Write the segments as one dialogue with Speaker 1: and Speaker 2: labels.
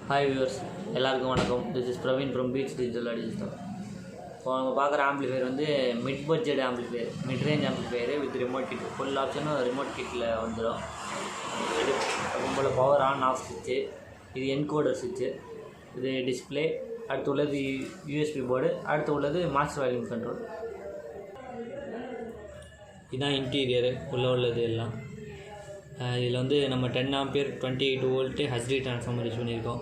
Speaker 1: Hi viewers, எல்லாருக்கும் வணக்கம். This is Praveen from Beats digital audio system. இப்போ அவங்க பார்க்குற ஆம்பிளிஃபையர் வந்து mid budget amplifier, mid range amplifier with remote kit. Full ஆப்ஷனும் ரிமோட் கிட்டில் வந்துடும். இது ரொம்ப பவர் ஆன் ஆஃப் சுவிட்சு, இது என்கோடர் சுவிட்சு, இது டிஸ்பிளே, அடுத்து உள்ளது யூஎஸ்பி போர்டு, அடுத்து உள்ளது மாஸ்டர் வால்யூம் கண்ட்ரோல். இதுதான் இன்டீரியரு உள்ளே உள்ளது எல்லாம். இதில் வந்து நம்ம 10 ampere 28 volt HD transformer use பண்ணியிருக்கோம்.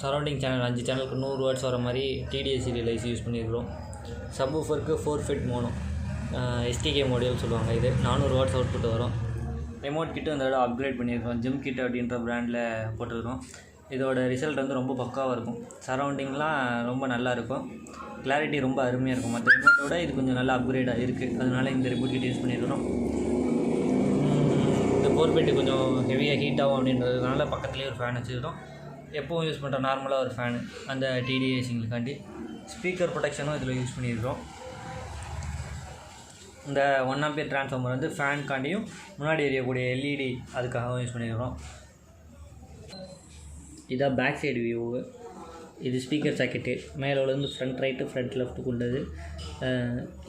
Speaker 1: சரௌண்டிங் சேனல் 5 சேனலுக்கு 100 வாட்ஸ் வர மாதிரி டிடிஎஸ் சீரியல் ஐசி யூஸ் பண்ணியிருக்கிறோம். சப்வூஃபருக்கு 4 ஃபீட் மோனோ எஸ்டிகே மாடியூல் சொல்லுவாங்க. இது 400 வாட்ஸ் அவுட்புட் வரும். ரிமோட் கிட்டு அந்த தடவை அப்கிரேட் பண்ணியிருக்கோம். ஜிம் கிட் அப்படின்ற பிராண்டில் போட்டிருக்கோம். இதோட ரிசல்ட் வந்து ரொம்ப பக்காவாக இருக்கும். சரௌண்டிங்லாம் ரொம்ப நல்லா இருக்கும். கிளாரிட்டி ரொம்ப அருமையாக இருக்கும். மற்ற ரிமோட்டோட இது கொஞ்சம் நல்லா அப்கிரேடாக இருக்குது. அதனால இந்த ரிமோட் கிட் யூஸ் பண்ணியிருக்கிறோம். இந்த 4 ஃபீட்டு கொஞ்சம் ஹெவியாக ஹீட் ஆகும் அப்படின்றதுனால பக்கத்துலேயே ஒரு ஃபேன் வச்சுருக்கோம். எப்போவும் யூஸ் பண்ணுற நார்மலாக ஒரு ஃபேனு அந்த டிடிஏசிங்களுக்காண்டி. ஸ்பீக்கர் ப்ரொடெக்ஷனும் இதில் யூஸ் பண்ணியிருக்கிறோம். இந்த 1 ஆம்பியர் ட்ரான்ஸ்ஃபார்மர் வந்து ஃபேனுக்காண்டியும் முன்னாடி எரியக்கூடிய எல்இடி அதுக்காகவும் யூஸ் பண்ணியிருக்கிறோம். இதான் பேக் சைடு வியூவு. இது ஸ்பீக்கர் சாக்கெட்டு. மேலே உள்ளது ஃப்ரண்ட் ரைட்டு, ஃப்ரண்ட் லெஃப்ட்டுக்கு உள்ளது.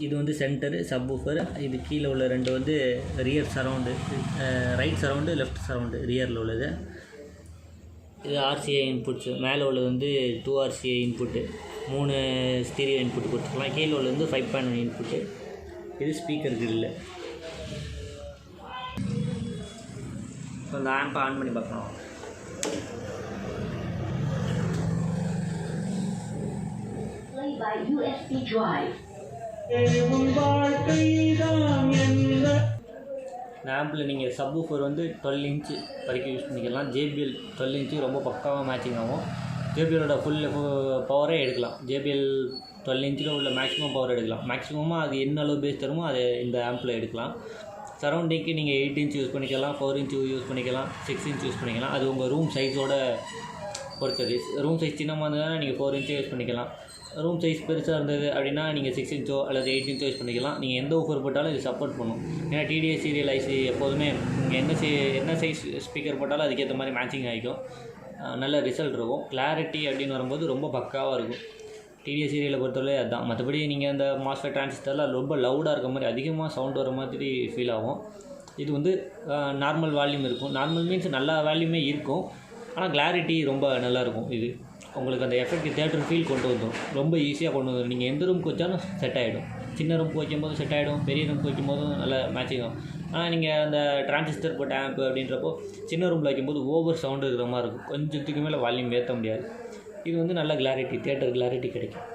Speaker 1: இது வந்து சென்டரு, சப்வூஃபர். இது கீழே உள்ள 2 வந்து rear surround, right surround, left surround ரியரில் உள்ளது. இது ஆர்சிஐ இன்புட்ஸு. மேலே உள்ளது வந்து 2 RCA இன்புட்டு, 3 ஸ்டீரியோ இன்புட் கொடுத்துக்கலாம். கீழே உள்ளது வந்து 5.1 இன்புட்டு. இது ஸ்பீக்கர் கிரில். இப்போ இந்த ஆம்பை ஆன் பண்ணி பார்க்கணும்.
Speaker 2: by USB drive.
Speaker 1: இந்த ஆம்பில் நீங்கள் சப்வூஃபர் வந்து 12 இன்ச்சு வரைக்கும் யூஸ் பண்ணிக்கலாம். JBL 12 இன்ச்சு ரொம்ப பக்காவாக மேட்சிங் ஆகும். JBLோட ஃபுல் பவரே எடுக்கலாம். JBL 12 இன்ச்சில் உள்ள மேக்ஸிமம் பவர் எடுக்கலாம். மேக்ஸிமமாக அது என்ன அளவு பேஸ் தருமோ அது இந்த ஆம்பில் எடுக்கலாம். சரௌண்டிங்க்கு நீங்கள் 8 இன்ச் யூஸ் பண்ணிக்கலாம், 4 இன்ச் யூஸ் பண்ணிக்கலாம், 6 இன்ச் யூஸ் பண்ணிக்கலாம். அது உங்கள் ரூம் சைஸோட பொறுத்தது. ரூம் சைஸ் சின்னமாக இருந்ததுன்னா நீங்கள் 4 இன்ச்சே யூஸ் பண்ணிக்கலாம். ரூம் சைஸ் பெருசாக இருந்தது அப்படின்னா நீங்கள் 6 இன்ச்சோ அல்லது 8 இன்ச்சோ யூஸ் பண்ணிக்கலாம். நீங்கள் எந்த ஊஃபர் போட்டாலும் இது சப்போர்ட் பண்ணும். ஏன்னா டிடிஎஸ் சீரியல் ஐசி எப்போதுமே நீங்கள் என்ன சைஸ் ஸ்பீக்கர் போட்டாலும் அதுக்கேற்ற மாதிரி மேட்சிங் ஆகிக்கும். நல்ல ரிசல்ட் இருக்கும். கிளாரிட்டி அப்படின்னு வரும்போது ரொம்ப பக்காவாக இருக்கும். டிடிஎஸ் சீரியலை பொறுத்தவரை அதுதான். மற்றபடி நீங்கள் அந்த மாஸ்ஃபெட் டிரான்சிஸ்டரில் ரொம்ப லவுடாக இருக்க மாதிரி, அதிகமாக சவுண்ட் வர மாதிரி ஃபீல் ஆகும். இது வந்து நார்மல் வால்யூம் இருக்கும். நார்மல் மீன்ஸ் நல்லா வால்யூமே இருக்கும், ஆனால் கிளாரிட்டி ரொம்ப நல்லாயிருக்கும். இது உங்களுக்கு அந்த எஃபெக்ட் தியேட்டர் ஃபீல் கொண்டு வந்துடும். ரொம்ப ஈஸியாக கொண்டு வந்துடும். நீங்கள் எந்த ரூமுக்கு வச்சாலும் செட் ஆகிடும். சின்ன ரூமுக்கு வைக்கும்போது செட் ஆகிடும், பெரிய ரூமுக்கு வைக்கும்போதும் நல்லா மேட்சிங் ஆகும். ஆனால் நீங்கள் அந்த டிரான்சிஸ்டர் போட்ட ஆம்ப் அப்படின்றப்போ சின்ன ரூமில் வைக்கும்போது ஓவர் சவுண்டு இருக்கிற மாதிரி இருக்கும். கொஞ்சத்துக்கு மேலே வால்யூம் ஏற்ற முடியாது. இது வந்து நல்ல கிளாரிட்டி, தியேட்டர் கிளாரிட்டி கிடைக்கும்.